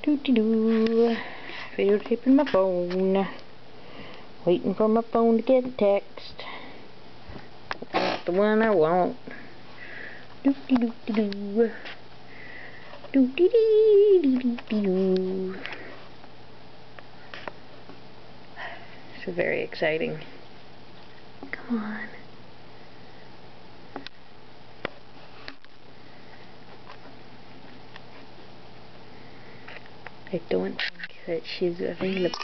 Doo-dee-doo. Videotaping my phone. Waiting for my phone to get a text. That's the one I want. Doo-dee-doo-dee-doo. Doo-dee-dee-dee-dee-doo. It's very exciting. Come on. I don't think that she's available.